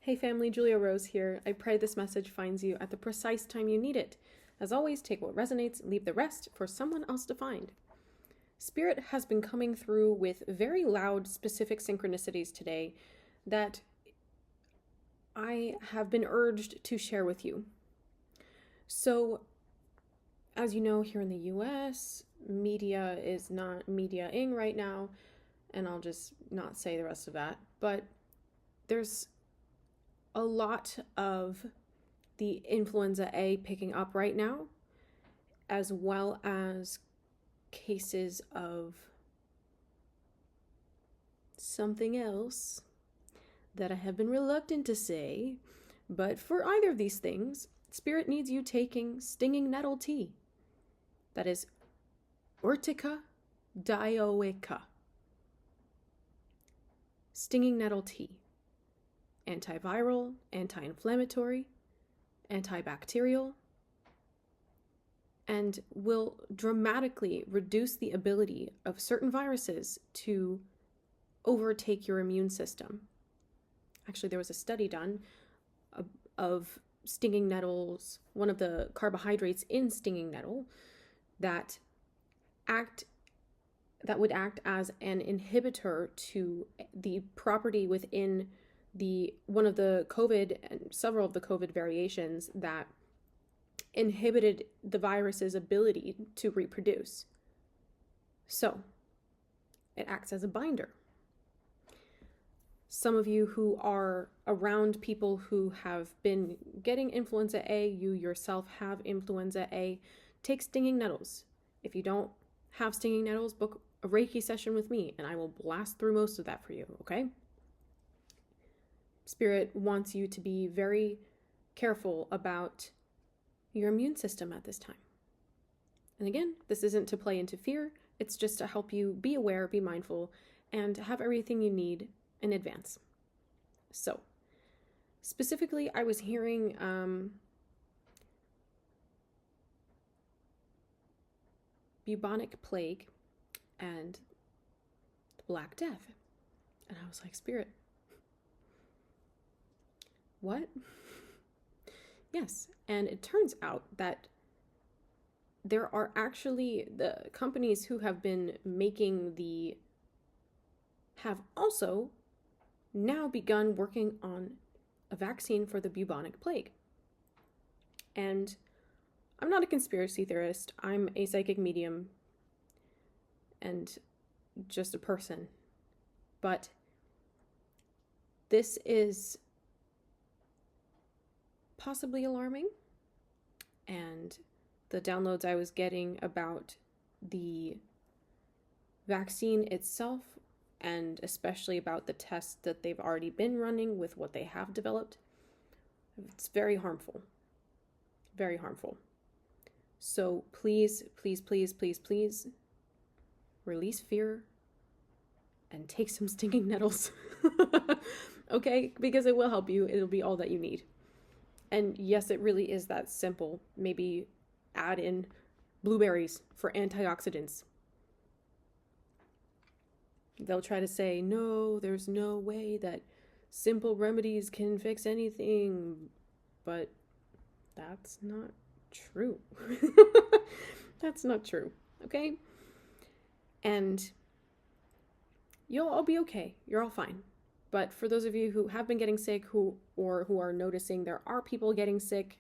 Hey family, Julia Rose here. I pray this message finds you at the precise time you need it. As always, take what resonates, leave the rest for someone else to find. Spirit has been coming through with very loud, specific synchronicities today that I have been urged to share with you. So, as you know, here in the US, media is not media-ing right now, and I'll just not say the rest of that, but there's a lot of the influenza A picking up right now, as well as cases of something else that I have been reluctant to say, but for either of these things, Spirit needs you taking stinging nettle tea. That is Urtica dioica. Stinging nettle tea. Antiviral, anti-inflammatory, antibacterial, and will dramatically reduce the ability of certain viruses to overtake your immune system. Actually, there was a study done of stinging nettles, one of the carbohydrates in stinging nettle, that would act as an inhibitor to the property within one of the COVID and several of the COVID variations that inhibited the virus's ability to reproduce. So it acts as a binder. Some of you who are around people who have been getting influenza A, you yourself have influenza A, take stinging nettles. If you don't have stinging nettles, book a Reiki session with me and I will blast through most of that for you, okay? Spirit wants you to be very careful about your immune system at this time. And again, this isn't to play into fear. It's just to help you be aware, be mindful, and have everything you need in advance. So, specifically, I was hearing bubonic plague and the Black Death. And I was like, Spirit, what? Yes, and it turns out that there are actually the companies who have been making have also now begun working on a vaccine for the bubonic plague. And I'm not a conspiracy theorist. I'm a psychic medium and just a person. But this is possibly alarming, and the downloads I was getting about the vaccine itself, and especially about the tests that they've already been running with what they have developed, it's very harmful. Very harmful. So please, please, please, please, please release fear and take some stinging nettles. Okay? Because it will help you. It'll be all that you need. And yes, it really is that simple. Maybe add in blueberries for antioxidants. They'll try to say, no, there's no way that simple remedies can fix anything. But that's not true. That's not true, okay? And you'll all be okay. You're all fine. But for those of you who have been getting sick, who are noticing there are people getting sick,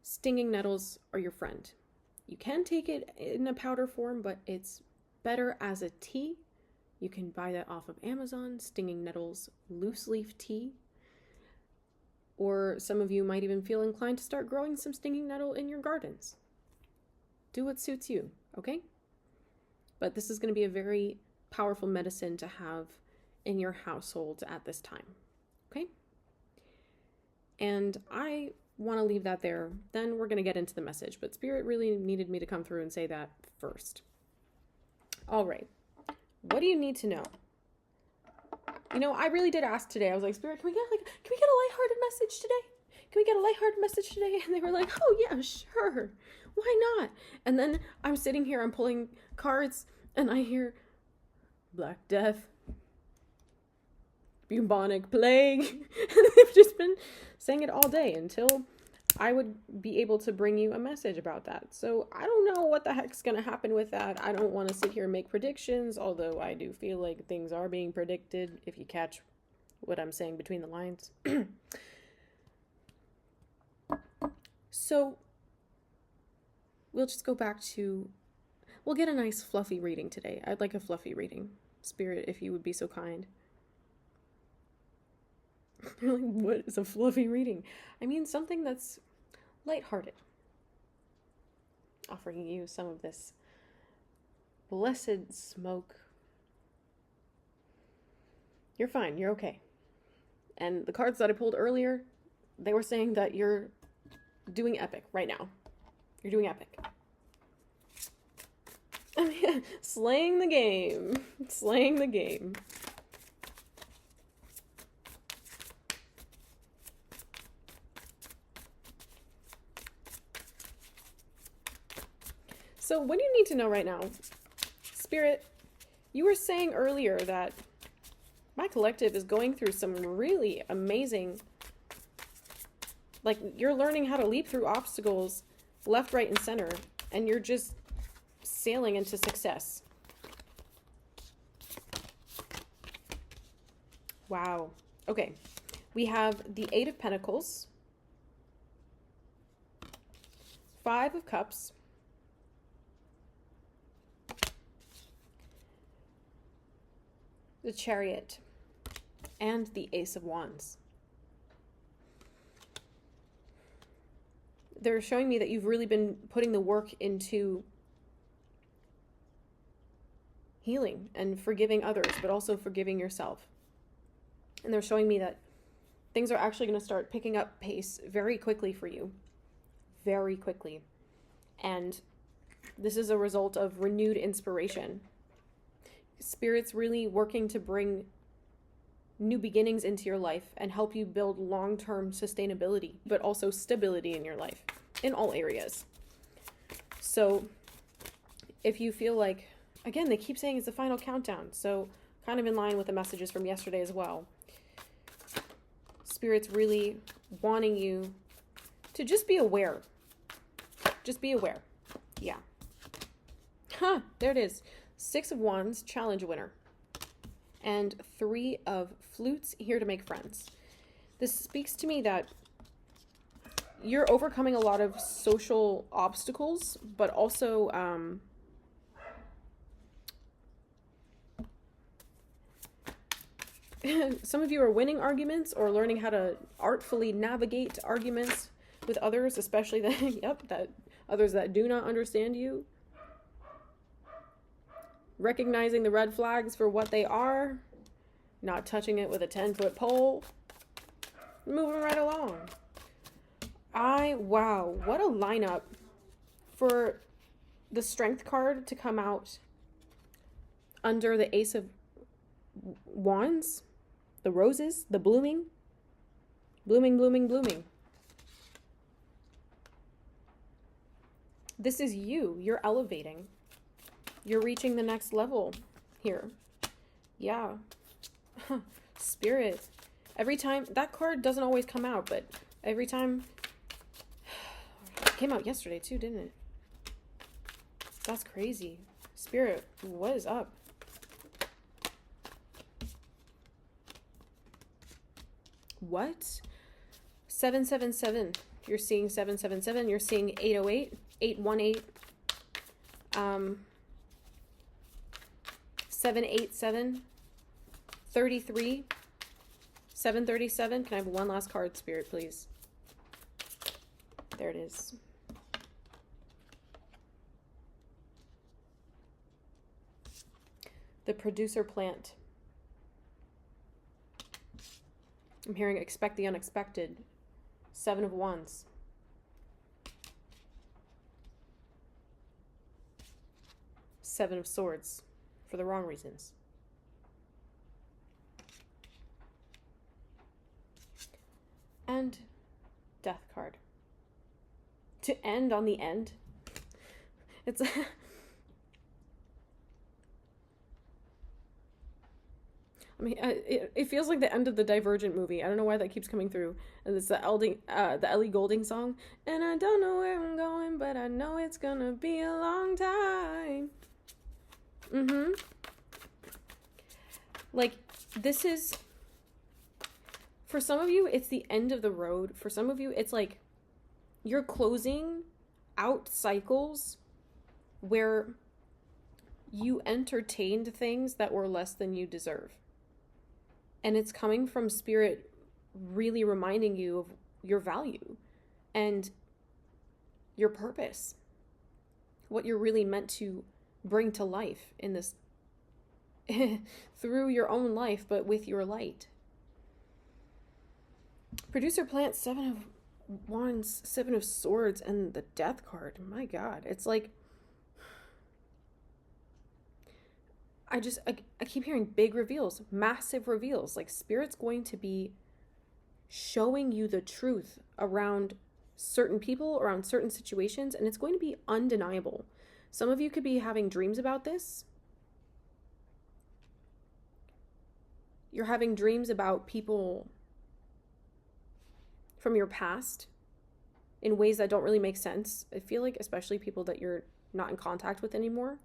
stinging nettles are your friend. You can take it in a powder form, but it's better as a tea. You can buy that off of Amazon, stinging nettles loose leaf tea. Or some of you might even feel inclined to start growing some stinging nettle in your gardens. Do what suits you, okay? But this is going to be a very powerful medicine to have in your household at this time, okay? And I want to leave that there. Then we're going to get into the message, but Spirit really needed me to come through and say that first. All right. What do you need to know? You know, I really did ask today. I was like, Spirit, can we get a lighthearted message today? Can we get a lighthearted message today? And they were like, oh yeah, sure. Why not? And then I'm sitting here, I'm pulling cards, and I hear Black Death, bubonic plague, and they've saying it all day until I would be able to bring you a message about that. So I don't know what the heck's going to happen with that. I don't want to sit here and make predictions, although I do feel like things are being predicted, if you catch what I'm saying between the lines. So we'll just go back to, we'll get a nice fluffy reading today. I'd like a fluffy reading. Spirit, if you would be so kind. You're like, what is a fluffy reading? I mean, something that's lighthearted. Offering you some of this blessed smoke. You're fine. You're okay. And the cards that I pulled earlier, they were saying that you're doing epic right now. You're doing epic. Slaying the game. Slaying the game. So what do you need to know right now? Spirit, you were saying earlier that my collective is going through some really amazing, like, you're learning how to leap through obstacles left, right, and center, and you're just sailing into success. Wow. Okay. We have the Eight of Pentacles, Five of Cups, the Chariot, and the Ace of Wands. They're showing me that you've really been putting the work into healing and forgiving others, but also forgiving yourself. And they're showing me that things are actually going to start picking up pace very quickly for you. Very quickly. And this is a result of renewed inspiration. Spirit's really working to bring new beginnings into your life and help you build long-term sustainability, but also stability in your life in all areas. So if you feel like, again, they keep saying it's the final countdown, so kind of in line with the messages from yesterday as well. Spirit's really wanting you to just be aware. Just be aware. Yeah. There it is. Six of Wands, challenge winner. And Three of Flutes, here to make friends. This speaks to me that you're overcoming a lot of social obstacles, but also some of you are winning arguments or learning how to artfully navigate arguments with others, especially that others that do not understand you. Recognizing the red flags for what they are, not touching it with a 10-foot pole, moving right along. Wow, what a lineup for the Strength card to come out under the Ace of Wands, the roses, the blooming. This is you. You're elevating. You're reaching the next level here. Yeah. Spirit. Every time, that card doesn't always come out, but every time, it came out yesterday too, didn't it? That's crazy. Spirit, what is up? What? 777. You're seeing 777. You're seeing 808, 818, 787, 33, 737. Can I have one last card, Spirit, please? There it is. The producer plant. I'm hearing expect the unexpected. Seven of Wands. Seven of Swords. For the wrong reasons. And Death card. To end on the end. It's I mean, it feels like the end of the Divergent movie. I don't know why that keeps coming through. And it's the Ellie Goulding song. And I don't know where I'm going, but I know it's gonna be a long time. Like, this is, for some of you, it's the end of the road. For some of you, it's like you're closing out cycles where you entertained things that were less than you deserve. And it's coming from Spirit really reminding you of your value and your purpose, what you're really meant to bring to life in this, through your own life, but with your light. Producer Plant, 7 of Wands, 7 of Swords, and the Death card. My God, it's like, I keep hearing big reveals, massive reveals. Like, Spirit's going to be showing you the truth around certain people, around certain situations, and it's going to be undeniable. Some of you could be having dreams about this. You're having dreams about people from your past in ways that don't really make sense. I feel like especially people that you're not in contact with anymore.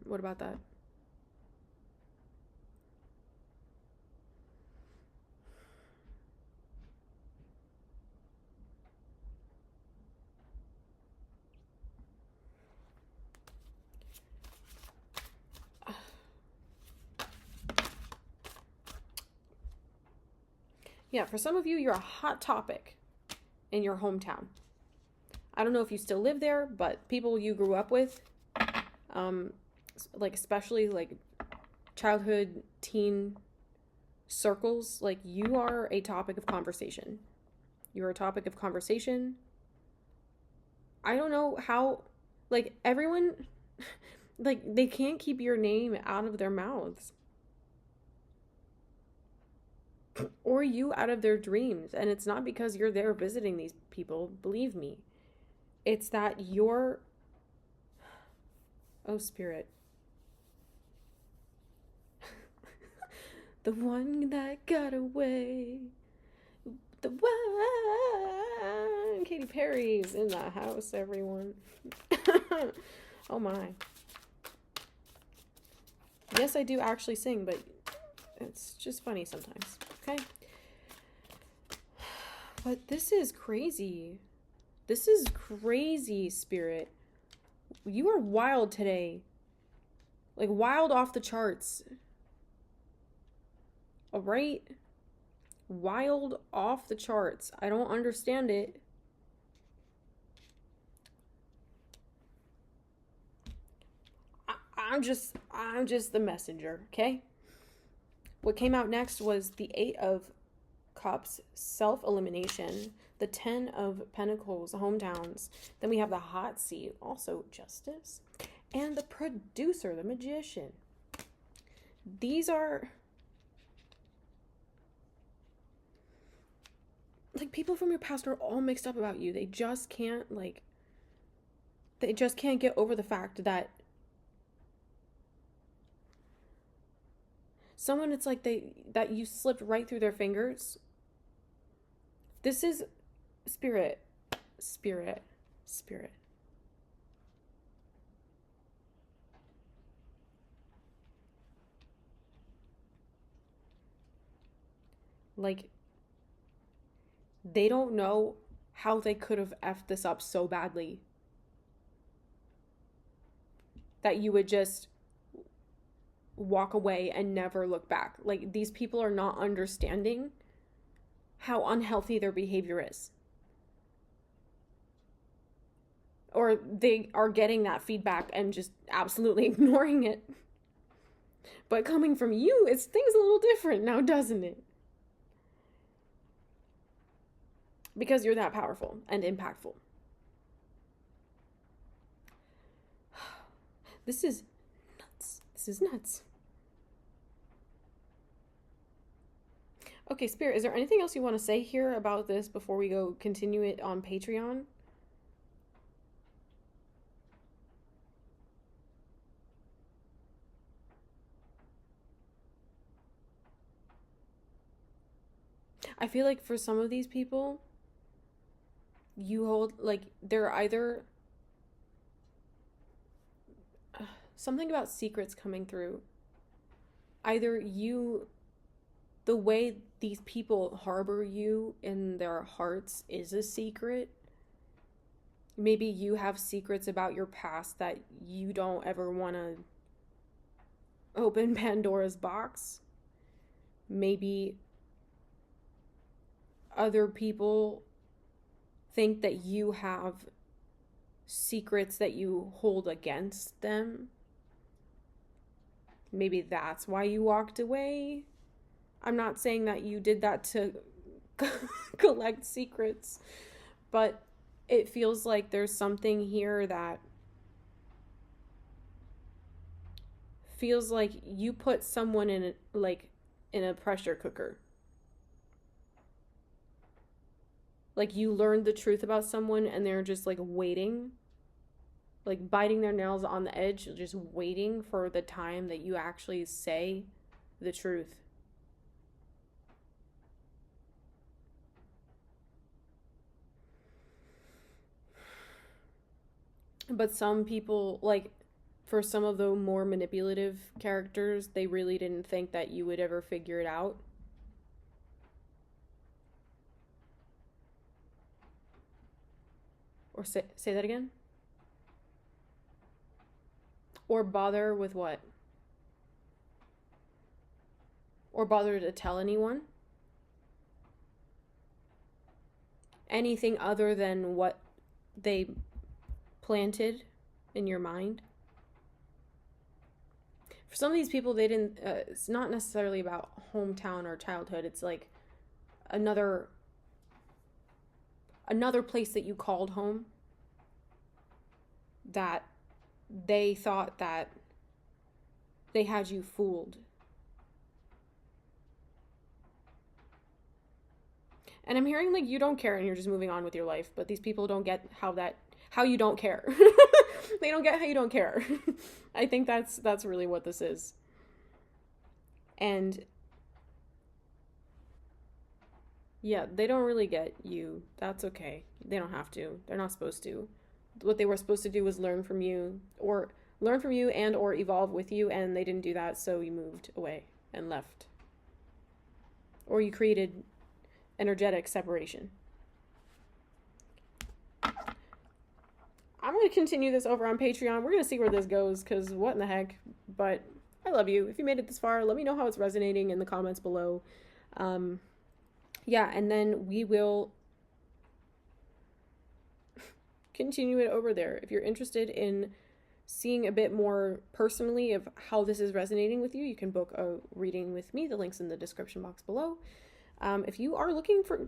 What about that? Yeah, for some of you, you're a hot topic in your hometown. I don't know if you still live there, but people you grew up with, like especially like childhood, teen circles, like you are a topic of conversation. You're a topic of conversation. I don't know how, like everyone, like they can't keep your name out of their mouths. Or you out of their dreams. And it's not because you're there visiting these people, believe me. It's that you're, oh Spirit, the one that got away, the one. Katy Perry's in the house, everyone. Oh my. Yes, I do actually sing, but it's just funny sometimes. Okay. But this is crazy. This is crazy, Spirit. You are wild today. Like wild off the charts. All right? Wild off the charts. I don't understand it. I'm just the messenger, okay? What came out next was the 8 of Cups, self-elimination, the 10 of Pentacles, hometowns. Then we have the hot seat, also justice, and the producer, the magician. These are like people from your past are all mixed up about you. They just can't get over the fact that someone, it's like that you slipped right through their fingers. This is Spirit. Like, they don't know how they could have effed this up so badly that you would just walk away and never look back. Like, these people are not understanding how unhealthy their behavior is. Or they are getting that feedback and just absolutely ignoring it. But coming from you, things a little different now, doesn't it? Because you're that powerful and impactful. This is nuts. This is nuts. Okay, Spirit, is there anything else you want to say here about this before we go continue it on Patreon? I feel like for some of these people, you hold, like, they're either something about secrets coming through. Either the way these people harbor you in their hearts is a secret. Maybe you have secrets about your past that you don't ever want to open Pandora's box. Maybe other people think that you have secrets that you hold against them. Maybe that's why you walked away. I'm not saying that you did that to collect secrets, but it feels like there's something here that feels like you put someone in a pressure cooker. Like you learned the truth about someone and they're just like waiting, like biting their nails on the edge, just waiting for the time that you actually say the truth. But some people, like, for some of the more manipulative characters, they really didn't think that you would ever figure it out. Or say that again? Or bother with what? Or bother to tell anyone? Anything other than what they planted in your mind. For some of these people, they didn't, it's not necessarily about hometown or childhood. It's like another place that you called home, that they thought that they had you fooled. And I'm hearing like you don't care and you're just moving on with your life, but these people don't get how you don't care. They don't get how you don't care. I think that's really what this is. And yeah, they don't really get you. That's okay. They don't have to. They're not supposed to. What they were supposed to do was learn from you and or evolve with you, and they didn't do that, so you moved away and left. Or you created energetic separation. I'm going to continue this over on Patreon. We're going to see where this goes, because what in the heck. But I love you. If you made it this far, let me know how it's resonating in the comments below. Yeah, and then we will continue it over there. If you're interested in seeing a bit more personally of how this is resonating with you, you can book a reading with me. The link's in the description box below. If you are looking for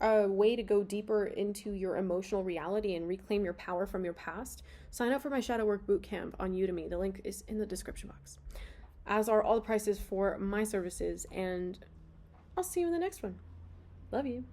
a way to go deeper into your emotional reality and reclaim your power from your past, sign up for my Shadow Work Bootcamp on Udemy. The link is in the description box, as are all the prices for my services, and I'll see you in the next one. Love you.